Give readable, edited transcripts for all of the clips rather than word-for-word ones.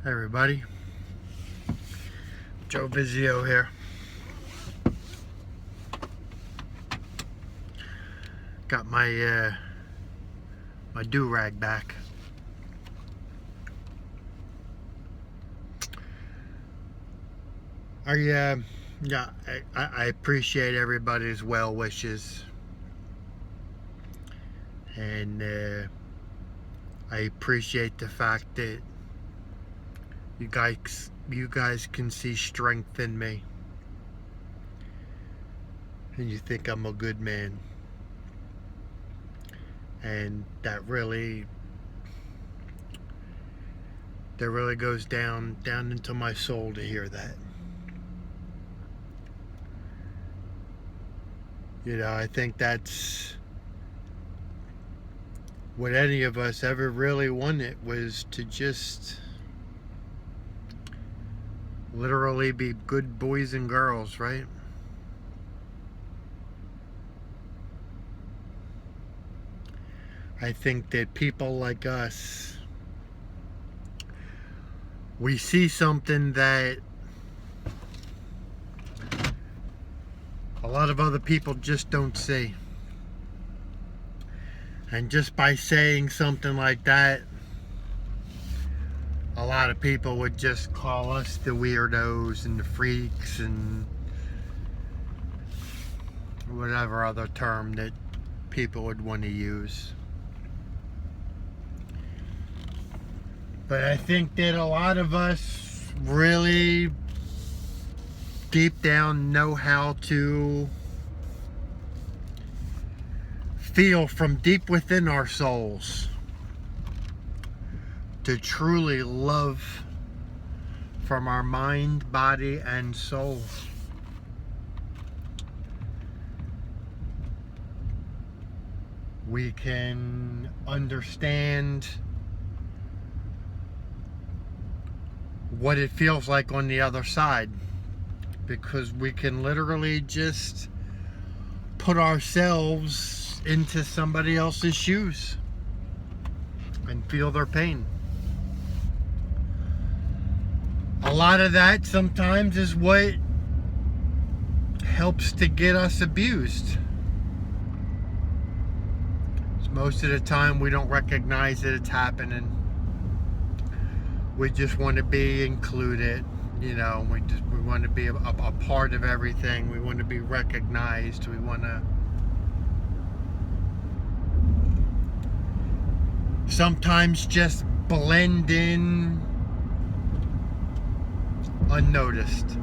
Hey everybody, Joe Vizio here. Got my my do-rag back. I appreciate everybody's well wishes, and I appreciate the fact that you guys can see strength in me, and you think I'm a good man, and that really goes down into my soul to hear that. You know, I think that's what any of us ever really wanted, was to just literally be good boys and girls, right? I think that people like us, we see something that a lot of other people just don't see. And just by saying something like that, a lot of people would just call us the weirdos and the freaks and whatever other term that people would want to use. But I think that a lot of us really deep down know how to feel from deep within our souls to truly love from our mind, body, and soul. We can understand what it feels like on the other side, because we can literally just put ourselves into somebody else's shoes and feel their pain. A lot of that sometimes is what helps to get us abused. Most of the time we don't recognize that it's happening. We just want to be included, you know. We want to be a part of everything. We want to be recognized. We want to sometimes just blend in unnoticed.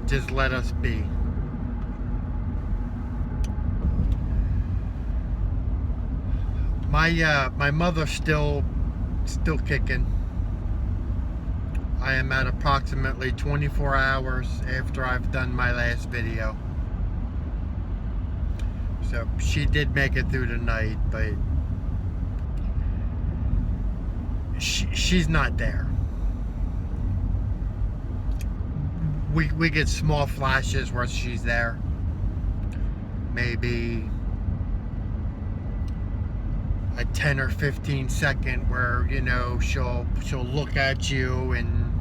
Just let us be. My mother's still kicking. I am at approximately 24 hours after I've done my last video. So she did make it through the night, but she's not there. We get small flashes where she's there. Maybe a 10 or 15 second where, you know, she'll look at you and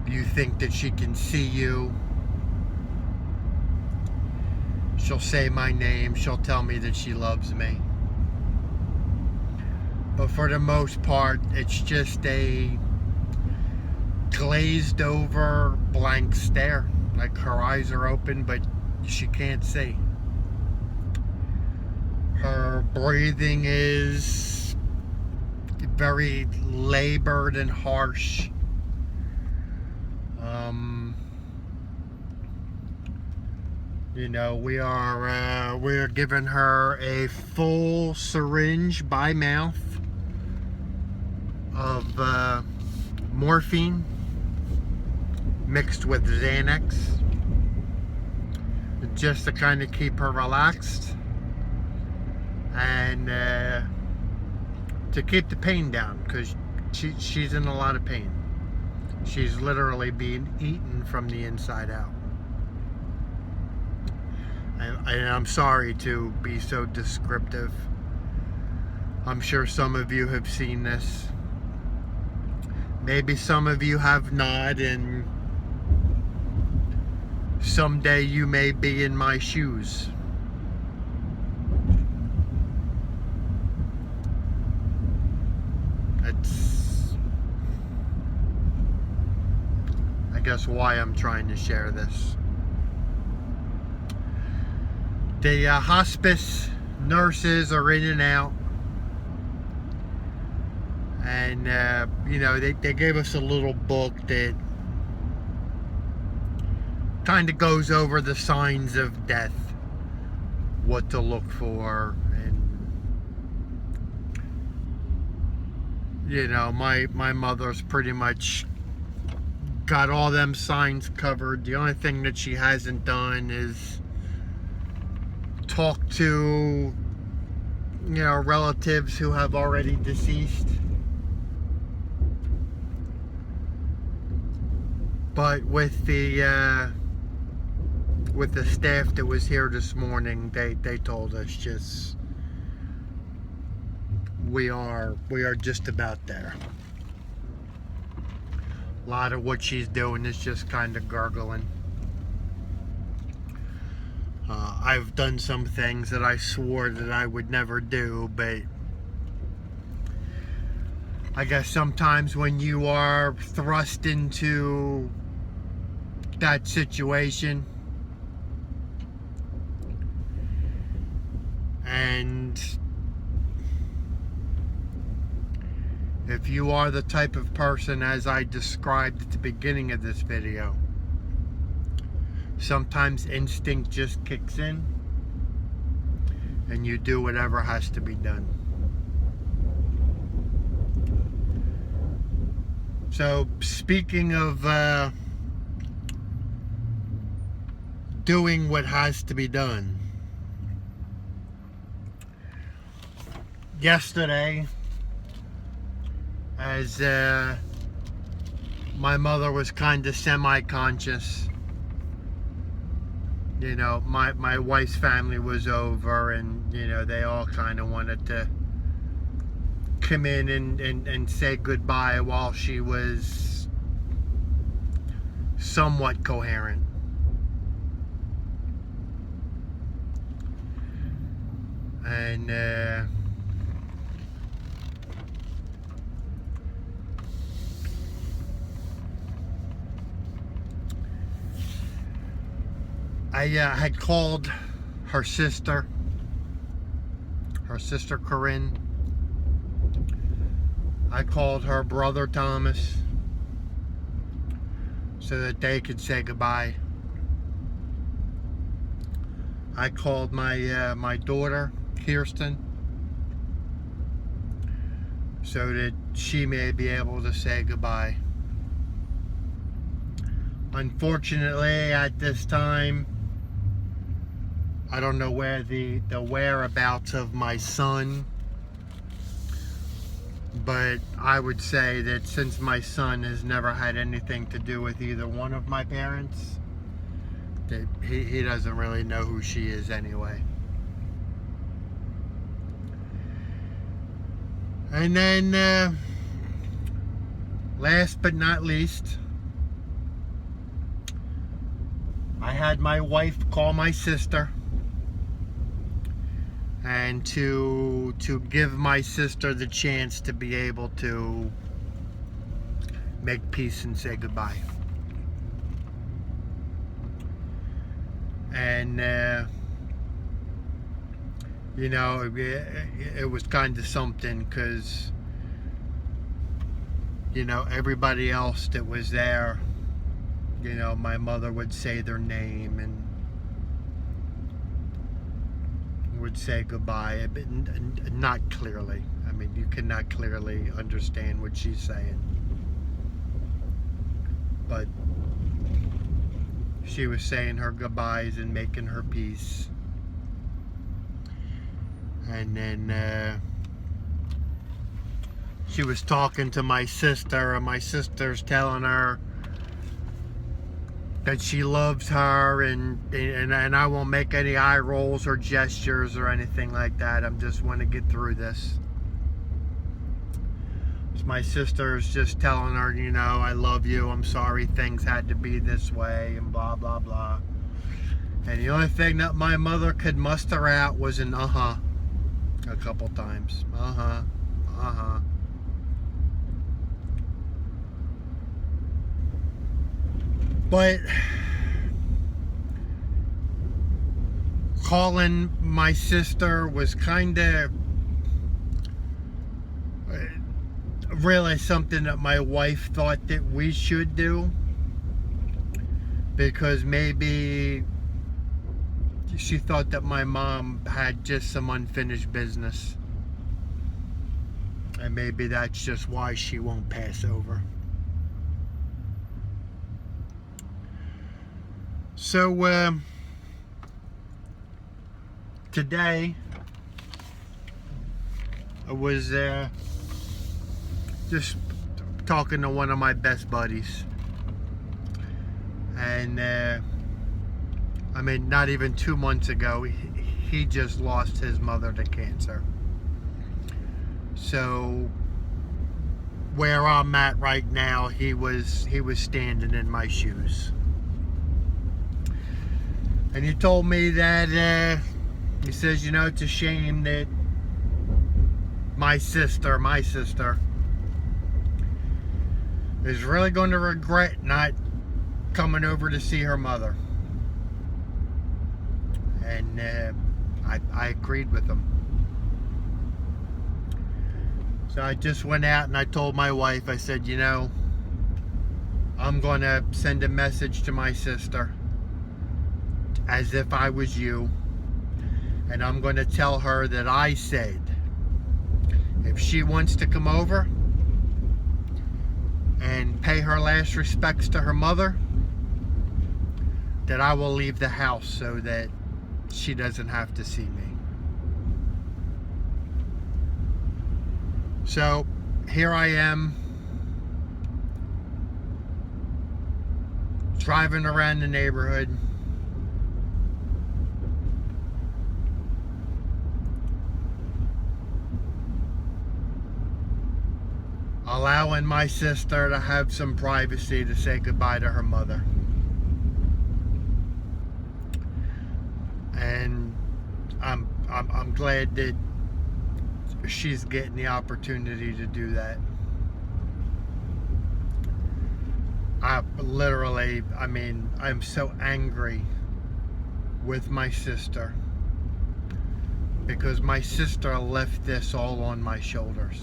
you think that she can see you. She'll say my name. She'll tell me that she loves me. But for the most part, it's just a glazed over blank stare. Like her eyes are open, but she can't see. Her breathing is very labored and harsh. You know, we're giving her a full syringe by mouth of morphine mixed with Xanax, just to kind of keep her relaxed and to keep the pain down, because she's in a lot of pain. She's literally being eaten from the inside out. And I'm sorry to be so descriptive. I'm sure some of you have seen this. Maybe some of you have not, and someday you may be in my shoes. That's, I guess, why I'm trying to share this. The hospice nurses are in and out. And, you know, they gave us a little book that kind of goes over the signs of death, what to look for. And, you know, my mother's pretty much got all them signs covered. The only thing that she hasn't done is talk to, you know, relatives who have already deceased. But with the staff that was here this morning, they told us just we are just about there. A lot of what she's doing is just kind of gargling. I've done some things that I swore that I would never do, but I guess sometimes when you are thrust into that situation, and if you are the type of person as I described at the beginning of this video, sometimes instinct just kicks in and you do whatever has to be done. So speaking of doing what has to be done, yesterday, as my mother was kind of semi-conscious, you know, my wife's family was over, and, you know, they all kind of wanted to come in and say goodbye while she was somewhat coherent. And I had called her sister Corinne. I called her brother Thomas so that they could say goodbye. I called my daughter Kirsten so that she may be able to say goodbye. Unfortunately, at this time, I don't know where the whereabouts of my son, but I would say that since my son has never had anything to do with either one of my parents, that he doesn't really know who she is anyway. And then, last but not least, I had my wife call my sister, and to give my sister the chance to be able to make peace and say goodbye. And you know, it was kind of something, because, you know, everybody else that was there, you know, my mother would say their name and would say goodbye, but not clearly. I mean, you cannot clearly understand what she's saying, but she was saying her goodbyes and making her peace. And then she was talking to my sister, and my sister's telling her that she loves her, and I won't make any eye rolls or gestures or anything like that. I just want to get through this. My sister's just telling her, you know, I love you, I'm sorry things had to be this way, and blah, blah, blah. And the only thing that my mother could muster out was an uh-huh a couple times. Uh-huh, uh-huh. But calling my sister was kind of really something that my wife thought that we should do, because maybe she thought that my mom had just some unfinished business, and maybe that's just why she won't pass over. So today I was just talking to one of my best buddies, and I mean, not even 2 months ago, he just lost his mother to cancer. So where I'm at right now, he was standing in my shoes, and he told me that he says, you know, it's a shame that my sister is really going to regret not coming over to see her mother. And I agreed with him. So I just went out and I told my wife, I said, you know, I'm going to send a message to my sister as if I was you, and I'm going to tell her that I said if she wants to come over and pay her last respects to her mother, that I will leave the house so that she doesn't have to see me. So here I am, driving around the neighborhood, allowing my sister to have some privacy to say goodbye to her mother. And I'm glad that she's getting the opportunity to do that. I'm so angry with my sister, because my sister left this all on my shoulders.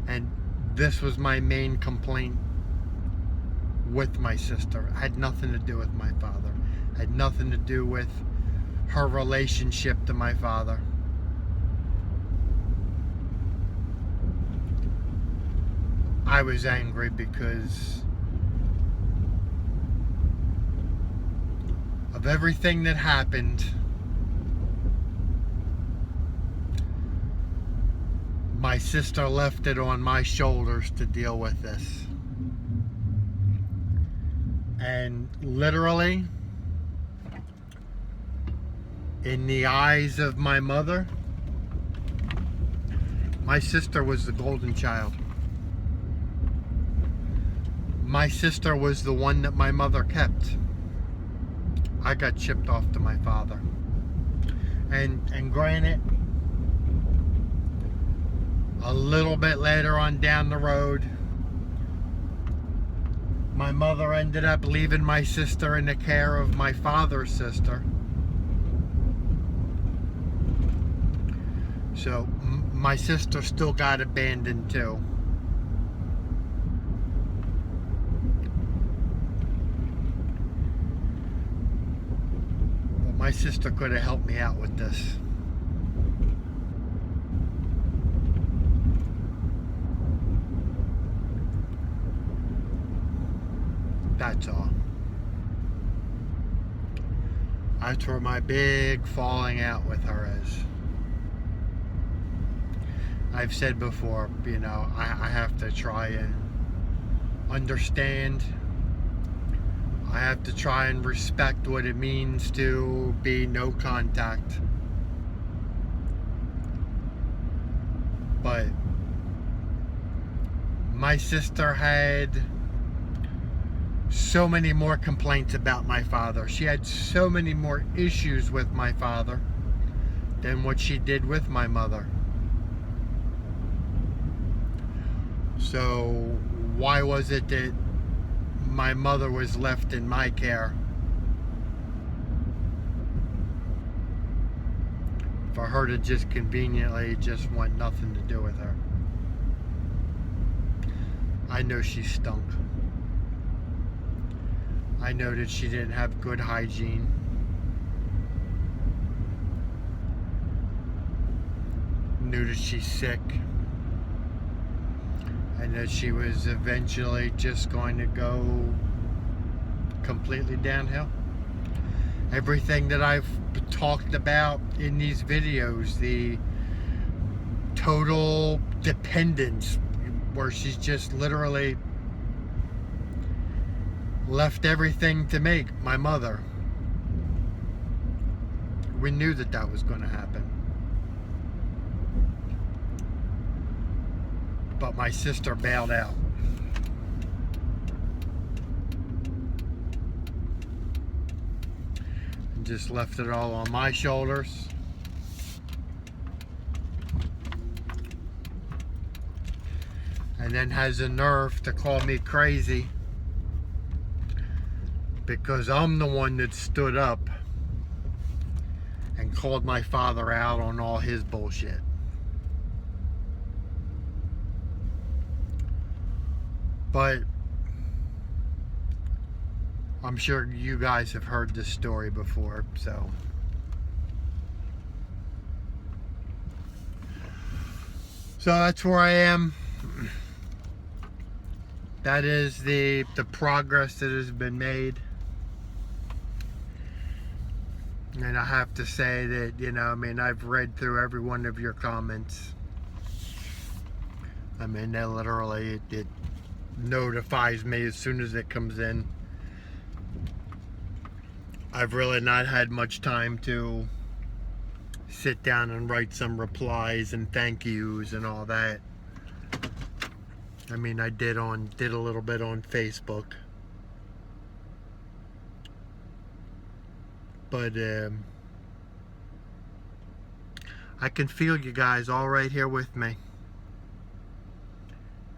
And this was my main complaint with my sister. It had nothing to do with my father. It had nothing to do with her relationship to my father. I was angry because of everything that happened. My sister left it on my shoulders to deal with this. And literally, in the eyes of my mother, my sister was the golden child. My sister was the one that my mother kept. I got shipped off to my father. And granted, a little bit later on down the road, my mother ended up leaving my sister in the care of my father's sister. So my sister still got abandoned too. But my sister could have helped me out with this. That's all. That's where my big falling out with her is. I've said before, you know, I have to try and understand. I have to try and respect what it means to be no contact. But my sister had so many more complaints about my father. She had so many more issues with my father than what she did with my mother. So why was it that my mother was left in my care? For her to just conveniently just want nothing to do with her. I know she stunk. I know that she didn't have good hygiene. Knew that she's sick. And that she was eventually just going to go completely downhill. Everything that I've talked about in these videos, the total dependence, where she's just literally left everything to me, my mother. We knew that that was going to happen. But my sister bailed out. And just left it all on my shoulders. And then has the nerve to call me crazy because I'm the one that stood up and called my father out on all his bullshit. But I'm sure you guys have heard this story before, so that's where I am. That is the progress that has been made. And I have to say that, you know, I mean, I've read through every one of your comments. I mean, that literally, it notifies me as soon as it comes in. I've really not had much time to sit down and write some replies and thank yous and all that. I mean, I did a little bit on Facebook. But I can feel you guys all right here with me.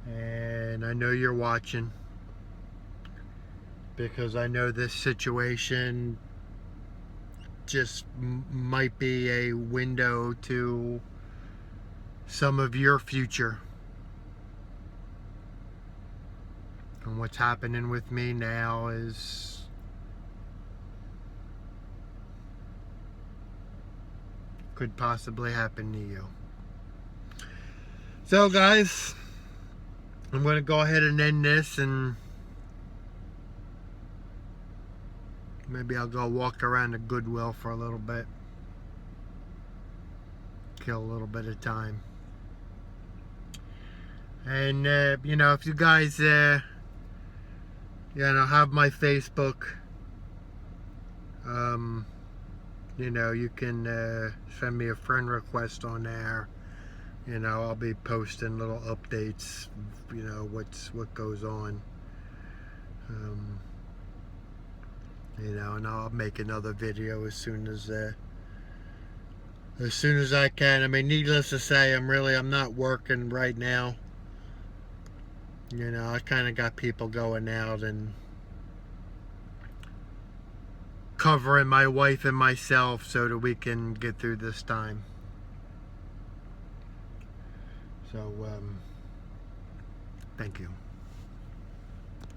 And I know you're watching, because I know this situation just might be a window to some of your future. And what's happening with me now is could possibly happen to you. So guys, I'm going to go ahead and end this, and maybe I'll go walk around the Goodwill for a little bit. Kill a little bit of time. And, you know, if you guys, you know, have my Facebook, you know, you can send me a friend request on there. You know, I'll be posting little updates, you know, what goes on. You know, and I'll make another video as soon as I can. I mean, needless to say, I'm not working right now. You know, I kind of got people going out and covering my wife and myself so that we can get through this time. So, thank you.